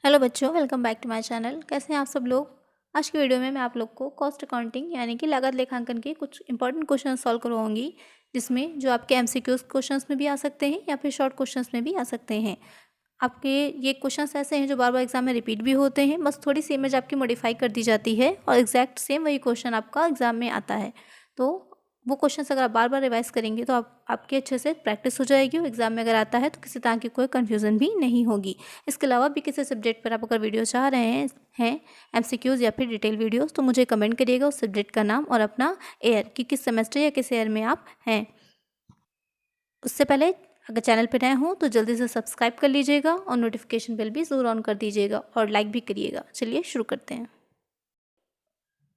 Hello बच्चों, welcome back to my channel. कैसे हैं आप सब लोग। आज की वीडियो में मैं आप लोग को कॉस्ट अकाउंटिंग यानी कि लागत लेखांकन के कुछ इंपॉर्टेंट क्वेश्चन सॉल्व करवाऊंगी, जिसमें जो आपके एमसीक्यूज क्वेश्चंस में भी आ सकते हैं या फिर शॉर्ट क्वेश्चंस में भी आ सकते हैं। आपके ये क्वेश्चंस ऐसे हैं जो बार बार एग्जाम में रिपीट भी होते हैं, बस थोड़ी सी इमेज आपकी मॉडिफाई कर दी जाती है और एग्जैक्ट सेम वही क्वेश्चन आपका एग्जाम में आता है। तो वो क्वेश्चंस अगर आप बार बार रिवाइज करेंगे तो आपकी अच्छे से प्रैक्टिस हो जाएगी और एग्जाम में अगर आता है तो किसी तरह की कोई कन्फ्यूज़न भी नहीं होगी। इसके अलावा भी किसी सब्जेक्ट पर आप अगर वीडियो चाह रहे हैं एमसीक्यूज़ या फिर डिटेल वीडियोस, तो मुझे कमेंट करिएगा उस सब्जेक्ट का नाम और अपना ईयर कि किस सेमेस्टर या किस ईयर में आप हैं। उससे पहले अगर चैनल पर नए हों तो जल्दी से सब्सक्राइब कर लीजिएगा और नोटिफिकेशन बेल भी ज़रूर ऑन कर दीजिएगा और लाइक भी करिएगा। चलिए शुरू करते हैं।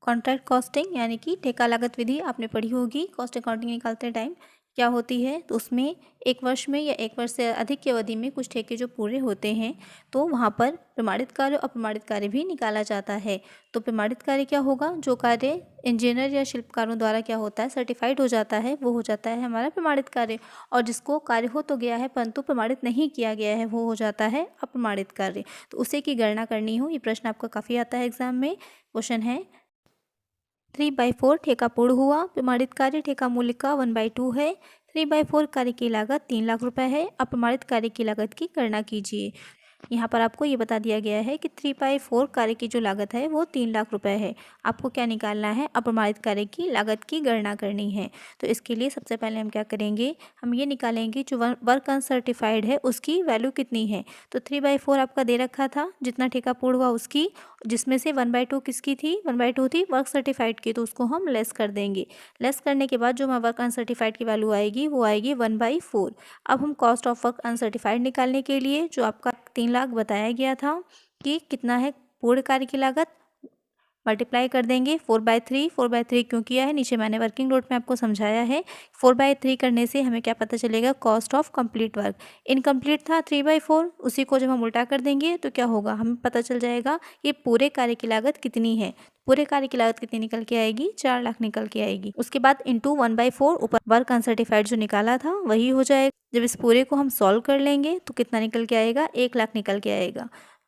कॉन्ट्रैक्ट कॉस्टिंग यानी कि ठेका लागत विधि आपने पढ़ी होगी। कॉस्ट अकाउंटिंग निकालते टाइम क्या होती है, तो उसमें एक वर्ष में या एक वर्ष से अधिक की अवधि में कुछ ठेके जो पूरे होते हैं तो वहाँ पर प्रमाणित कार्य और अप्रमाणित कार्य भी निकाला जाता है। तो प्रमाणित कार्य क्या होगा, जो कार्य इंजीनियर या शिल्पकारों द्वारा क्या होता है सर्टिफाइड हो जाता है, वो हो जाता है हमारा प्रमाणित कार्य। और जिसको कार्य हो तो गया है परंतु प्रमाणित नहीं किया गया है, वो हो जाता है अप्रमाणित कार्य। तो उसे की गणना करनी हो, ये प्रश्न आपका काफ़ी आता है एग्जाम में। क्वेश्चन है 3/4 ठेका पूर्ण हुआ, प्रमाणित कार्य ठेका मूल्य का 1/2 है। 3/4 कार्य की लागत 3 लाख रुपए है। अप्रमाणित कार्य की लागत की गणना कीजिए। यहाँ पर आपको ये बता दिया गया है कि 3/4 कार्य की जो लागत है वो 3 लाख रुपए है। आपको क्या निकालना है, अप्रमाणित कार्य की लागत की गणना करनी है। तो इसके लिए सबसे पहले हम क्या करेंगे, हम ये निकालेंगे जो वर्क अनसर्टिफाइड है उसकी वैल्यू कितनी है। तो 3/4 आपका दे रखा था, जितना ठेका पूर्ण हुआ उसकी, जिसमें से 1/2 किसकी थी, 1/2 थी वर्क सर्टिफाइड की, तो उसको हम लेस कर देंगे। लेस करने के बाद जो हमारा वर्क अनसर्टिफाइड की वैल्यू आएगी वो आएगी 1/4। अब हम कॉस्ट ऑफ वर्क अनसर्टिफाइड निकालने के लिए जो आपका 3 लाख बताया गया था कि कितना है पूर्ण कार्य की लागत, मल्टीप्लाई कर देंगे 4/3। 4/3 क्यों किया है, नीचे मैंने वर्किंग नोट में आपको समझाया है। 4/3 करने से हमें क्या पता चलेगा, cost of complete work. Incomplete था 3/4, उसी को जब हम उल्टा कर देंगे तो क्या होगा, हमें पता चल जाएगा ये पूरे कार्य की लागत कितनी है। पूरे कार्य की लागत कितनी निकल के आएगी, 4 लाख निकल के आएगी। उसके बाद इंटू 1/4 ऊपर वर्क अनसर्टिफाइड जो निकाला था वही हो जाएगा। जब इस पूरे को हम सॉल्व कर लेंगे तो कितना निकल के आएगा, 1 लाख निकल के आएगा।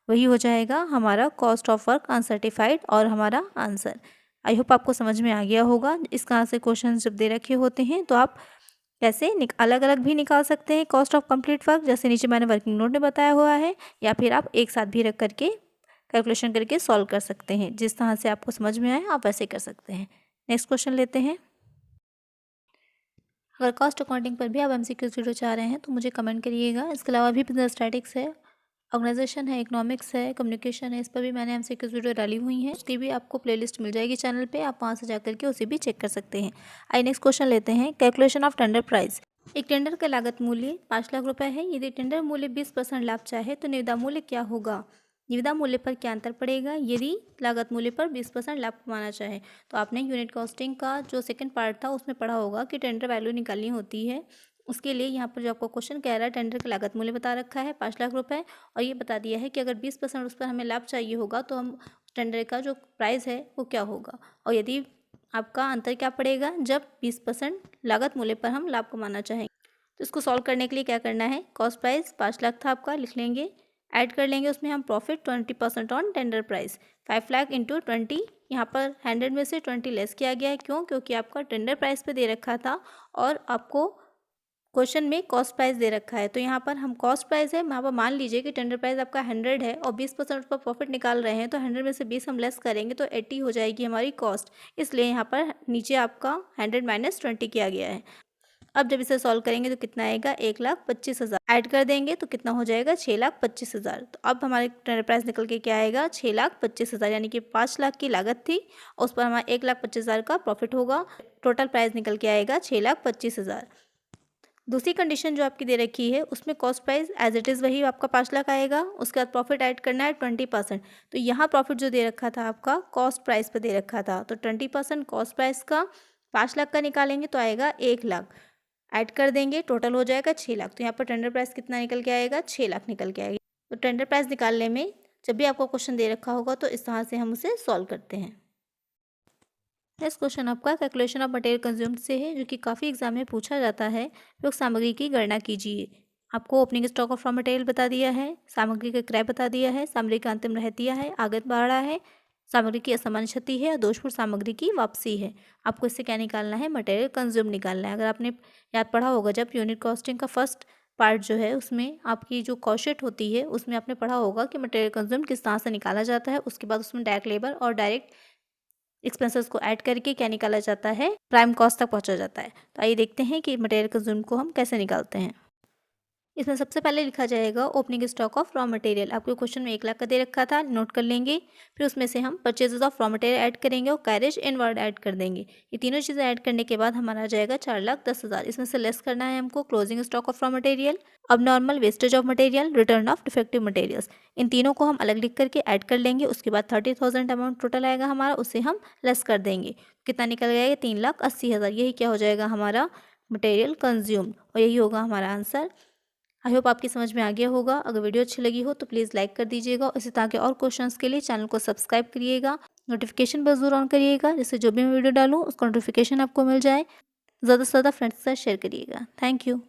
वही हो जाएगा हमारा कॉस्ट ऑफ वर्क अनसर्टिफाइड और हमारा आंसर। आई होप आपको समझ में आ गया होगा। इस तरह से क्वेश्चन जब दे रखे होते हैं तो आप कैसे अलग अलग भी निकाल सकते हैं कॉस्ट ऑफ कंप्लीट वर्क, जैसे नीचे मैंने वर्किंग नोट में बताया हुआ है, या फिर आप एक साथ भी रख करके कैलकुलेशन करके सॉल्व कर सकते हैं। जिस तरह से आपको समझ में आए आप वैसे कर सकते हैं। नेक्स्ट क्वेश्चन लेते हैं। अगर कॉस्ट अकाउंटिंग पर भी आप एमसीक्यूज वीडियो चाह रहे हैं तो मुझे कमेंट करिएगा। इसके अलावा भी बिजनेस स्टैटिक्स है, ऑर्गेनाइजेशन है, इकोनॉमिक्स है, कम्युनिकेशन है, इस पर भी मैंने एमसीक्यूज वीडियो डाली हुई हैं। उसकी भी आपको प्लेलिस्ट मिल जाएगी चैनल पे, आप वहाँ से जाकर के उसे भी चेक कर सकते हैं। आइए नेक्स्ट क्वेश्चन लेते हैं। Calculation of tender price. एक टेंडर का लागत मूल्य 5 लाख रुपए है। यदि टेंडर मूल्य 20% लाभ चाहे तो निविदा मूल्य क्या होगा। निविदा मूल्य पर क्या अंतर पड़ेगा यदि लागत मूल्य पर 20% लाभ कमाना चाहे। तो आपने यूनिट कॉस्टिंग का जो सेकंड पार्ट था उसमें पढ़ा होगा कि टेंडर वैल्यू निकालनी होती है। उसके लिए यहाँ पर जो आपको क्वेश्चन कह रहा है, टेंडर का लागत मूल्य बता रखा है 5 लाख रुपए, और ये बता दिया है कि अगर 20% उस पर हमें लाभ चाहिए होगा तो हम टेंडर का जो प्राइस है वो क्या होगा। और यदि आपका अंतर क्या पड़ेगा, जब 20% लागत मूल्य पर हम लाभ कमाना चाहेंगे। तो इसको सॉल्व करने के लिए क्या करना है, कॉस्ट प्राइस 5 लाख था आपका, लिख लेंगे, ऐड कर लेंगे उसमें हम profit 20% on tender price. 5 lakh into 20, यहाँ पर 100 में से 20 लेस किया गया है। क्यों, क्योंकि आपका टेंडर प्राइस पे दे रखा था और आपको क्वेश्चन में कॉस्ट प्राइस दे रखा है। तो यहाँ पर हम कॉस्ट प्राइस है, यहाँ पर मान लीजिए कि टेंडर प्राइस आपका 100 है और 20% उस पर प्रॉफिट निकाल रहे हैं, तो 100 में से 20 हम लेस करेंगे तो 80 हो जाएगी हमारी कॉस्ट। इसलिए यहाँ पर नीचे आपका 100 माइनस 20 किया गया है। अब जब इसे सॉल्व करेंगे तो कितना आएगा, 1,25,000 ऐड कर देंगे तो कितना हो जाएगा, 6,25,000। तो अब हमारे टेंडर प्राइस निकल के क्या आएगा, 6,25,000, यानी कि 5 लाख की लागत थी और उस पर हमारा 1,25,000 का प्रॉफिट होगा। टोटल प्राइस निकल के आएगा 6,25,000। दूसरी कंडीशन जो आपकी दे रखी है उसमें cost price as it is वही आपका 5 लाख आएगा, उसके बाद प्रॉफिट ऐड करना है 20%। तो यहाँ प्रॉफिट जो दे रखा था आपका कॉस्ट प्राइस पर दे रखा था, तो 20% कॉस्ट प्राइस का 5 लाख का निकालेंगे तो आएगा 1 लाख, ऐड कर देंगे टोटल हो जाएगा 6 लाख। तो यहाँ पर टेंडर प्राइस कितना निकल के आएगा, 6 लाख निकल के आएगा। तो टेंडर प्राइस निकालने में जब भी आपको क्वेश्चन दे रखा होगा तो इस तरह से हम उसे सॉल्व करते हैं। नेक्स्ट क्वेश्चन आपका कैलकुलेशन ऑफ मटेरियल कंज्यूम्ड से है, जो कि काफ़ी एग्जाम में पूछा जाता है। उपयोग सामग्री की गणना कीजिए। आपको opening stock of raw material बता दिया है, सामग्री का क्रय बता दिया है, सामग्री का अंतिम रहतिया है, आगत बाड़ा है, सामग्री की असामान्य क्षति है और दोषपूर्ण सामग्री की वापसी है। आपको इससे क्या निकालना है, मटेरियल कंज्यूम निकालना है। अगर आपने याद पढ़ा होगा जब यूनिट कॉस्टिंग का फर्स्ट पार्ट जो है उसमें आपकी जो कॉस्ट शीट होती है उसमें आपने पढ़ा होगा कि मटेरियल कंज्यूम किस तरह से निकाला जाता है। उसके बाद उसमें डायरेक्ट लेबर और डायरेक्ट एक्सपेंसेस को ऐड करके क्या निकाला जाता है, प्राइम कॉस्ट तक पहुंचा जाता है। तो आइए देखते हैं कि मटेरियल कंज्यूम को हम कैसे निकालते हैं। इसमें सबसे पहले लिखा जाएगा opening stock of raw material. आपके क्वेश्चन में 1 लाख का दे रखा था, नोट कर लेंगे। फिर उसमें से हम purchases of raw material add करेंगे और कैरेज इनवर्ड ऐड कर देंगे। ये तीनों चीज़ें ऐड करने के बाद हमारा आ जाएगा 4,10,000। इसमें से लेस करना है हमको closing stock of raw material, अब normal wastage of material, return of defective materials. इन तीनों को हम अलग लिख करके ऐड कर लेंगे। उसके बाद 30,000 अमाउंट टोटल आएगा हमारा, उसे हम लेस कर देंगे। कितना निकल गया, 3,80,000। यही क्या हो जाएगा हमारा मटेरियल कंज्यूम्ड, और यही होगा हमारा आंसर। आई होप आपकी समझ में आ गया होगा। अगर वीडियो अच्छी लगी हो तो प्लीज़ लाइक कर दीजिएगा। इसी तरह के और क्वेश्चंस के लिए चैनल को सब्सक्राइब करिएगा, नोटिफिकेशन बेल ज़रूर ऑन करिएगा, जिससे जो भी मैं वीडियो डालूँ उसका नोटिफिकेशन आपको मिल जाए। ज़्यादा से ज़्यादा फ्रेंड्स के साथ शेयर करिएगा। Thank you.